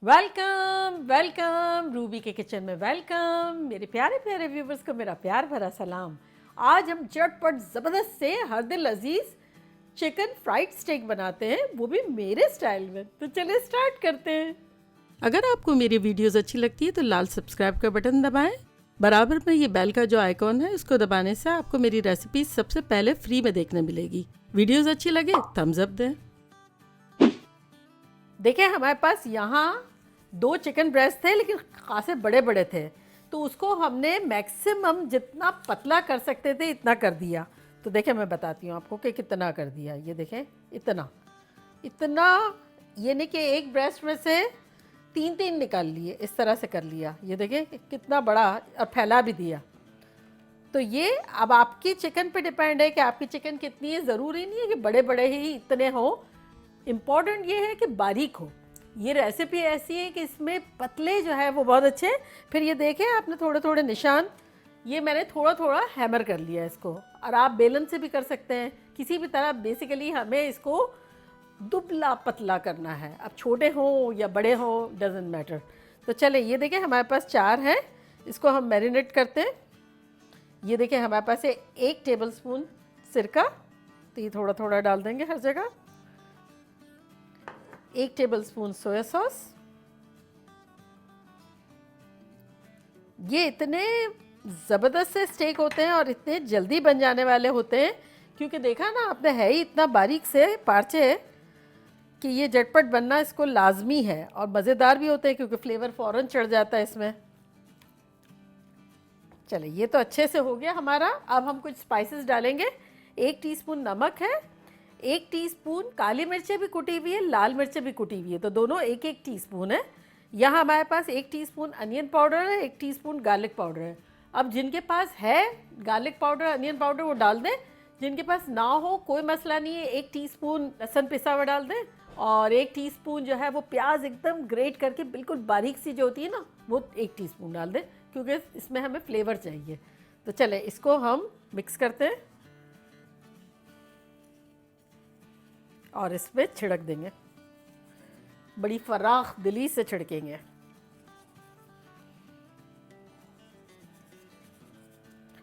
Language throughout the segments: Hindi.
वेलकम वेलकम रूबी के किचन में वेलकम। मेरे प्यारे प्यारे व्यूवर्स को मेरा प्यार भरा सलाम। आज हम झटपट ज़बरदस्त से हर दिल अजीज चिकन फ्राइड स्टेक बनाते हैं, वो भी मेरे स्टाइल में। तो चलिए स्टार्ट करते हैं। अगर आपको मेरी वीडियोस अच्छी लगती है तो लाल सब्सक्राइब का बटन दबाएं। बराबर में ये बेल का जो आइकॉन है उसको दबाने से आपको मेरी रेसिपी सबसे पहले फ्री में देखने मिलेगी। वीडियोस अच्छी लगे थम्स अप दें। देखिए हमारे पास यहाँ 2 चिकन ब्रेस्ट थे, लेकिन खासे बड़े बड़े थे, तो उसको हमने मैक्सिमम जितना पतला कर सकते थे इतना कर दिया। तो देखिए मैं बताती हूँ आपको कि कितना कर दिया। ये देखें, इतना इतना, ये नहीं कि एक ब्रेस्ट में से 3-3 निकाल लिए, इस तरह से कर लिया। ये देखें कितना बड़ा, और फैला भी दिया। तो ये अब आपकी चिकन पे डिपेंड है कि आपकी चिकन कितनी है। ज़रूरी नहीं है कि बड़े बड़े ही इतने हों, इम्पॉर्टेंट ये है कि बारीक हो। ये रेसिपी ऐसी है कि इसमें पतले जो है वो बहुत अच्छे हैं। फिर ये देखें आपने थोड़े थोड़े निशान, ये मैंने थोड़ा थोड़ा हैमर कर लिया इसको, और आप बेलन से भी कर सकते हैं, किसी भी तरह। बेसिकली हमें इसको दुबला पतला करना है, अब छोटे हों या बड़े हों डजेंट मैटर। तो चले ये देखें हमारे पास 4 हैं, इसको हम मैरिनेट करते हैं। ये देखें हमारे पास है 1 टेबल स्पून सिरका, तो ये थोड़ा थोड़ा डाल देंगे हर जगह। 1 टेबल स्पून सोया सॉस। ये इतने ज़बरदस्त से स्टेक होते हैं और इतने जल्दी बन जाने वाले होते हैं, क्योंकि देखा ना आपने, है ही इतना बारीक से पार्चे कि ये झटपट बनना इसको लाजमी है। और मज़ेदार भी होते हैं क्योंकि फ्लेवर फ़ौरन चढ़ जाता है इसमें। चले ये तो अच्छे से हो गया हमारा। अब हम कुछ स्पाइसेस डालेंगे। 1 टीस्पून नमक है, 1 टीस्पून काली मिर्चें भी कुटी हुई है, लाल मिर्चें भी कुटी हुई है, तो दोनों 1-1 टीस्पून है। यहाँ हमारे पास 1 टीस्पून अनियन पाउडर है, 1 टीस्पून गार्लिक पाउडर है। अब जिनके पास है गार्लिक पाउडर अनियन पाउडर वो डाल दें, जिनके पास ना हो कोई मसला नहीं है। 1 टीस्पून लहसुन पिसा हुआ डाल दें, और 1 टीस्पून जो है वो प्याज एकदम ग्रेट करके बिल्कुल बारीक सी जो होती है ना, वो 1 टीस्पून डाल दें, क्योंकि इसमें हमें फ्लेवर चाहिए। तो चले इसको हम मिक्स करते हैं और इसमें छिड़क देंगे, बड़ी फराख दिली से छिड़केंगे।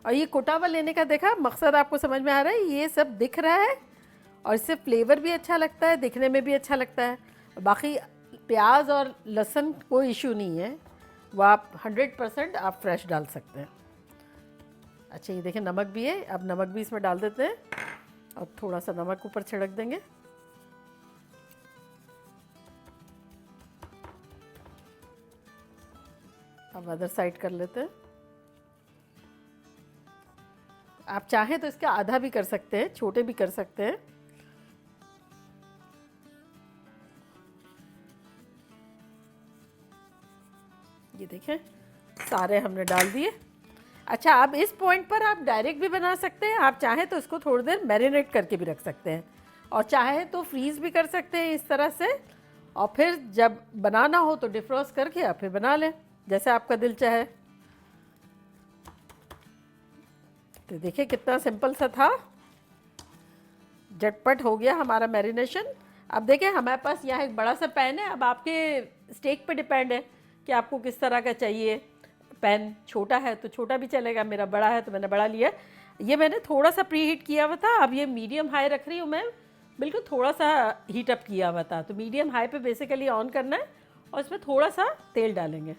और ये कुटा हुआ लेने का देखा मकसद आपको समझ में आ रहा है। ये सब दिख रहा है और इससे फ्लेवर भी अच्छा लगता है, दिखने में भी अच्छा लगता है। बाकी प्याज और लहसुन कोई इशू नहीं है, वो आप 100% आप फ्रेश डाल सकते हैं। अच्छा ये देखें नमक भी है, अब नमक भी इसमें डाल देते हैं और थोड़ा सा नमक ऊपर छिड़क देंगे। अब अदर साइड कर लेते हैं। आप चाहें तो इसका आधा भी कर सकते हैं, छोटे भी कर सकते हैं। ये देखें सारे हमने डाल दिए। अच्छा अब इस पॉइंट पर आप डायरेक्ट भी बना सकते हैं, आप चाहें तो इसको थोड़ी देर मैरिनेट करके भी रख सकते हैं, और चाहे तो फ्रीज़ भी कर सकते हैं इस तरह से। और फिर जब बनाना हो तो डिफ्रॉस्ट करके आप फिर बना लें, जैसे आपका दिल चाहे। तो देखिए कितना सिंपल सा था, झटपट हो गया हमारा मैरिनेशन। अब देखिए हमारे पास यहाँ एक बड़ा सा पैन है। अब आपके स्टेक पे डिपेंड है कि आपको किस तरह का चाहिए। पैन छोटा है तो छोटा भी चलेगा, मेरा बड़ा है तो मैंने बड़ा लिया। ये मैंने थोड़ा सा प्री हीट किया हुआ था, अब ये मीडियम हाई रख रही हूँ मैं, बिल्कुल थोड़ा सा हीट अप किया हुआ था। तो मीडियम हाई पे बेसिकली ऑन करना है, और इसमें थोड़ा सा तेल डालेंगे।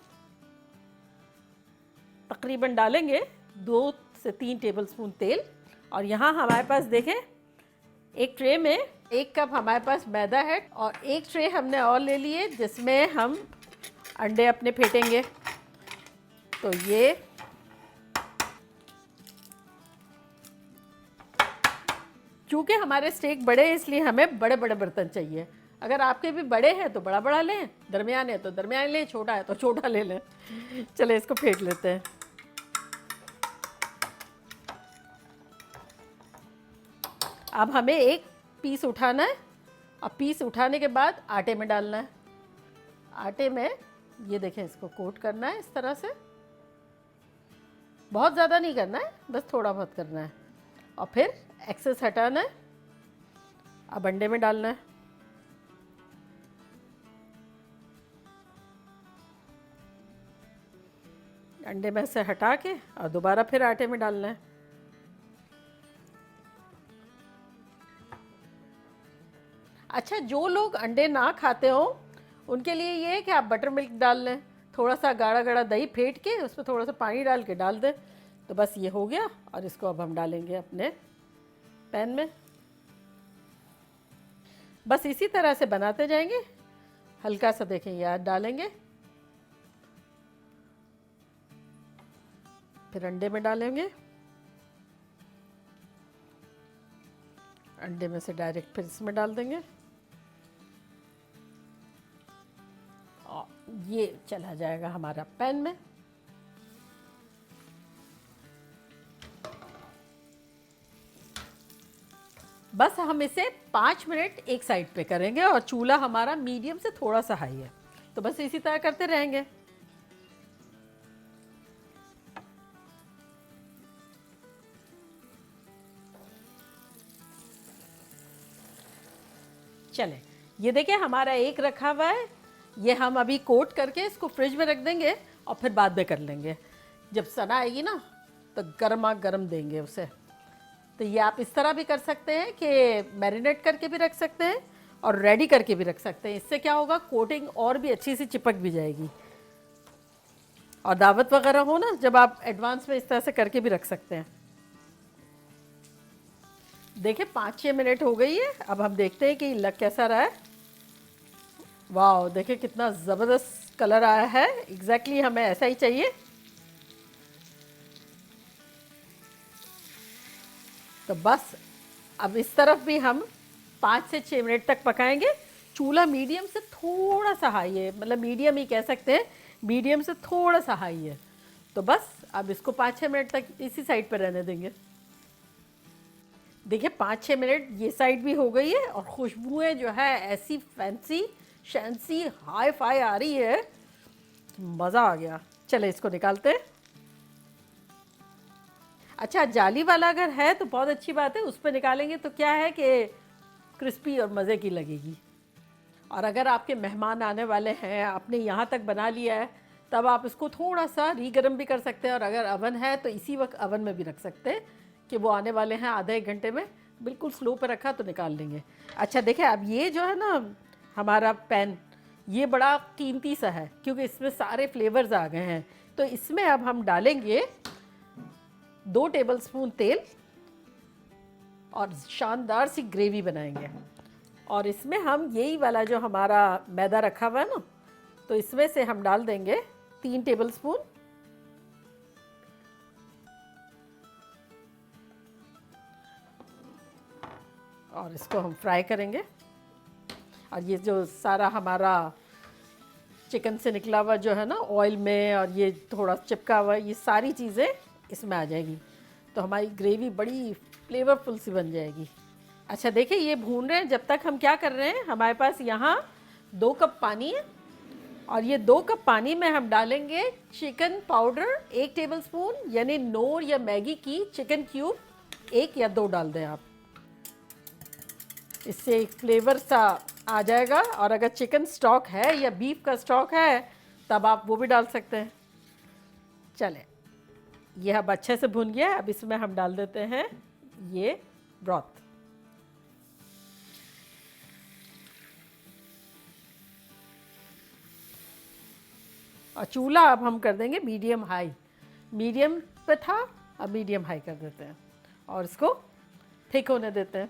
तकरीबन डालेंगे 2 से 3 टेबल स्पून तेल। और यहाँ हमारे पास देखें एक ट्रे में 1 कप हमारे पास मैदा है, और 1 ट्रे हमने और ले लिए जिसमें हम अंडे अपने फेंटेंगे। तो ये चूँकि हमारे स्टेक बड़े हैं इसलिए हमें बड़े बड़े बर्तन चाहिए। अगर आपके भी बड़े हैं तो बड़ा बड़ा लें, दरमियाने हैं तो दरमियाने लें, छोटा है तो छोटा ले लें। चले इसको फेंट लेते हैं। अब हमें 1 पीस उठाना है, और पीस उठाने के बाद आटे में डालना है। आटे में ये देखें इसको कोट करना है इस तरह से, बहुत ज़्यादा नहीं करना है, बस थोड़ा बहुत करना है। और फिर एक्सेस हटाना है। अब अंडे में डालना है। अंडे में से हटा के और दोबारा फिर आटे में डालना है। अच्छा, जो लोग अंडे ना खाते हो उनके लिए ये है कि आप बटर मिल्क डाल लें, थोड़ा सा गाढ़ा गाढ़ा दही फेंट के उसमें थोड़ा सा पानी डाल के डाल दें, तो बस ये हो गया। और इसको अब हम डालेंगे अपने पैन में। बस इसी तरह से बनाते जाएंगे। हल्का सा देखें याद डालेंगे, फिर अंडे में डालेंगे, अंडे में से डायरेक्ट फिर इसमें डाल देंगे और ये चला जाएगा हमारा पैन में। बस हम इसे 5 मिनट एक साइड पे करेंगे और चूल्हा हमारा मीडियम से थोड़ा सा हाई है, तो बस इसी तरह करते रहेंगे। चले, ये देखिए हमारा एक रखा हुआ है, ये हम अभी कोट करके इसको फ्रिज में रख देंगे और फिर बाद में कर लेंगे। जब सना आएगी ना तो गर्मा गर्म देंगे उसे। तो ये आप इस तरह भी कर सकते हैं कि मैरिनेट करके भी रख सकते हैं और रेडी करके भी रख सकते हैं। इससे क्या होगा, कोटिंग और भी अच्छी सी चिपक भी जाएगी। और दावत वगैरह हो ना, जब आप एडवांस में इस तरह से करके भी रख सकते हैं। देखिए 5-6 मिनट हो गई है, अब हम देखते हैं कि लग कैसा रहा है। वाह, देखिए कितना ज़बरदस्त कलर आया है। एग्जैक्टली हमें ऐसा ही चाहिए। तो बस अब इस तरफ भी हम 5 से 6 मिनट तक पकाएंगे। चूल्हा मीडियम से थोड़ा सा हाई है, मतलब मीडियम ही कह सकते हैं, मीडियम से थोड़ा सा हाई है। तो बस अब इसको 5-6 मिनट तक इसी साइड पर रहने देंगे। देखिए 5-6 मिनट ये साइड भी हो गई है और खुशबुएं जो है ऐसी फैंसी शैंसी हाई फाई आ रही है, मज़ा आ गया। चले इसको निकालते हैं। अच्छा, जाली वाला अगर है तो बहुत अच्छी बात है, उस पर निकालेंगे तो क्या है कि क्रिस्पी और मज़े की लगेगी। और अगर आपके मेहमान आने वाले हैं, आपने यहाँ तक बना लिया है, तब आप इसको थोड़ा सा रीगरम भी कर सकते हैं। और अगर अवन है तो इसी वक्त अवन में भी रख सकते हैं कि वो आने वाले हैं आधा एक घंटे में, बिल्कुल स्लो पर रखा तो निकाल लेंगे। अच्छा देखिए, अब ये जो है ना हमारा पैन, ये बड़ा कीमती सा है क्योंकि इसमें सारे फ्लेवर्स आ गए हैं। तो इसमें अब हम डालेंगे 2 टेबलस्पून तेल और शानदार सी ग्रेवी बनाएंगे। और इसमें हम यही वाला जो हमारा मैदा रखा हुआ है ना, तो इसमें से हम डाल देंगे 3 टेबलस्पून। और इसको हम फ्राई करेंगे। और ये जो सारा हमारा चिकन से निकला हुआ जो है ना ऑयल में, और ये थोड़ा चिपका हुआ, ये सारी चीज़ें इसमें आ जाएगी, तो हमारी ग्रेवी बड़ी फ्लेवरफुल सी बन जाएगी। अच्छा देखिए, ये भून रहे हैं, जब तक हम क्या कर रहे हैं, हमारे पास यहाँ 2 कप पानी है और ये 2 कप पानी में हम डालेंगे चिकन पाउडर 1 टेबलस्पून, यानी नोर या मैगी की चिकन क्यूब 1 या 2 डाल दें आप। इससे एक फ्लेवर सा आ जाएगा। और अगर चिकन स्टॉक है या बीफ का स्टॉक है तब आप वो भी डाल सकते हैं। चले, ये अब अच्छे से भुन गया। अब इसमें हम डाल देते हैं ये ब्रॉथ। और चूल्हा अब हम कर देंगे मीडियम हाई। मीडियम पे था, अब मीडियम हाई कर देते हैं और इसको थिक होने देते हैं।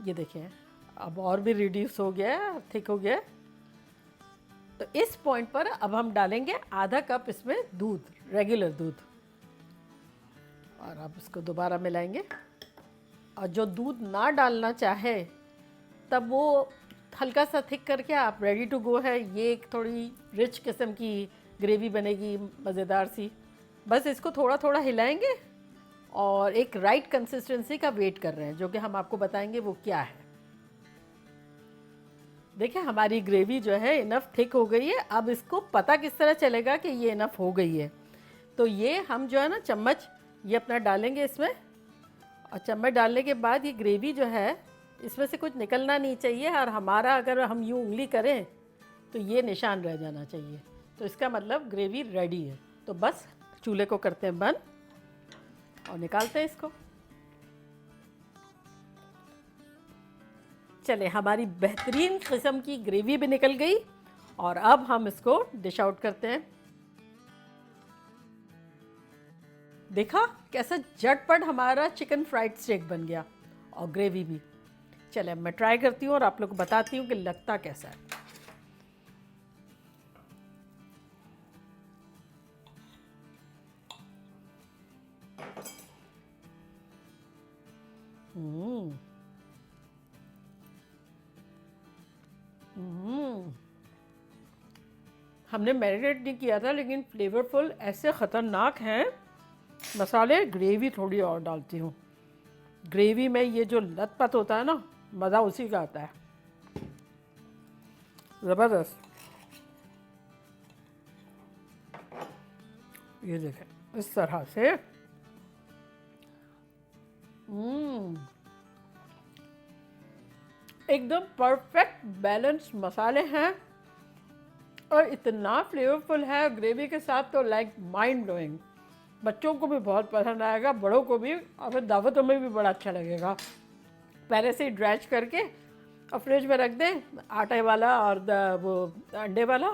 ये देखिए अब और भी रिड्यूस हो गया है, थिक हो गया है। तो इस पॉइंट पर अब हम डालेंगे आधा कप इसमें दूध, रेगुलर दूध। और अब इसको दोबारा मिलाएंगे। और जो दूध ना डालना चाहे तब वो हल्का सा थिक करके आप रेडी टू गो है। ये एक थोड़ी रिच किस्म की ग्रेवी बनेगी, मज़ेदार सी। बस इसको थोड़ा थोड़ा हिलाएंगे और एक राइट कंसिस्टेंसी का वेट कर रहे हैं, जो कि हम आपको बताएंगे वो क्या है। देखिए हमारी ग्रेवी जो है इनफ थिक हो गई है। अब इसको पता किस तरह चलेगा कि ये इनफ हो गई है, तो ये हम जो है ना चम्मच ये अपना डालेंगे इसमें। और चम्मच डालने के बाद ये ग्रेवी जो है इसमें से कुछ निकलना नहीं चाहिए। और हमारा अगर हम यूँ उंगली करें तो ये निशान रह जाना चाहिए, तो इसका मतलब ग्रेवी रेडी है। तो तो बस चूल्हे को करते हैं बंद और निकालते हैं इसको। चले, हमारी बेहतरीन किस्म की ग्रेवी भी निकल गई और अब हम इसको डिश आउट करते हैं। देखा कैसा झटपट हमारा चिकन फ्राइड स्टेक बन गया और ग्रेवी भी। चले, मैं ट्राई करती हूँ और आप लोग को बताती हूँ कि लगता कैसा है। हमने मैरिनेट नहीं किया था लेकिन फ्लेवरफुल ऐसे ख़तरनाक हैं मसाले। ग्रेवी थोड़ी और डालती हूँ, ग्रेवी में ये जो लतपत होता है ना, मज़ा उसी का आता है, ज़बरदस्त। ये देखें इस तरह से। एकदम परफेक्ट बैलेंस मसाले हैं और इतना फ्लेवरफुल है ग्रेवी के साथ, तो लाइक माइंड ब्लोइंग। बच्चों को भी बहुत पसंद आएगा, बड़ों को भी, और फिर दावतों में भी बड़ा अच्छा लगेगा। पहले से ही ड्रैच करके और फ्रिज में रख दें, आटे वाला और वो अंडे वाला,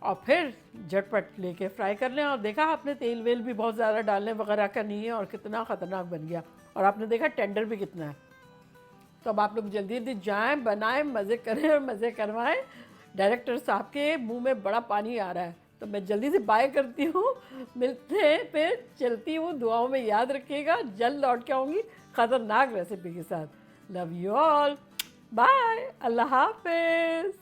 और फिर झटपट लेके फ्राई कर लें। और देखा आपने, तेल वेल भी बहुत ज़्यादा डालने वगैरह का नहीं है और कितना ख़तरनाक बन गया। और आपने देखा टेंडर भी कितना है। तो अब आप लोग जल्दी जल्दी जाएं, बनाएं, मज़े करें और मज़े करवाएं। डायरेक्टर साहब के मुंह में बड़ा पानी आ रहा है, तो मैं जल्दी से बाय करती हूँ। मिलते हैं, फिर चलती हूँ। दुआओं में याद रखिएगा, जल्द लौट के आऊँगी ख़तरनाक रेसिपी के साथ। लव यू ऑल, बाय, अल्लाह हाफिज़।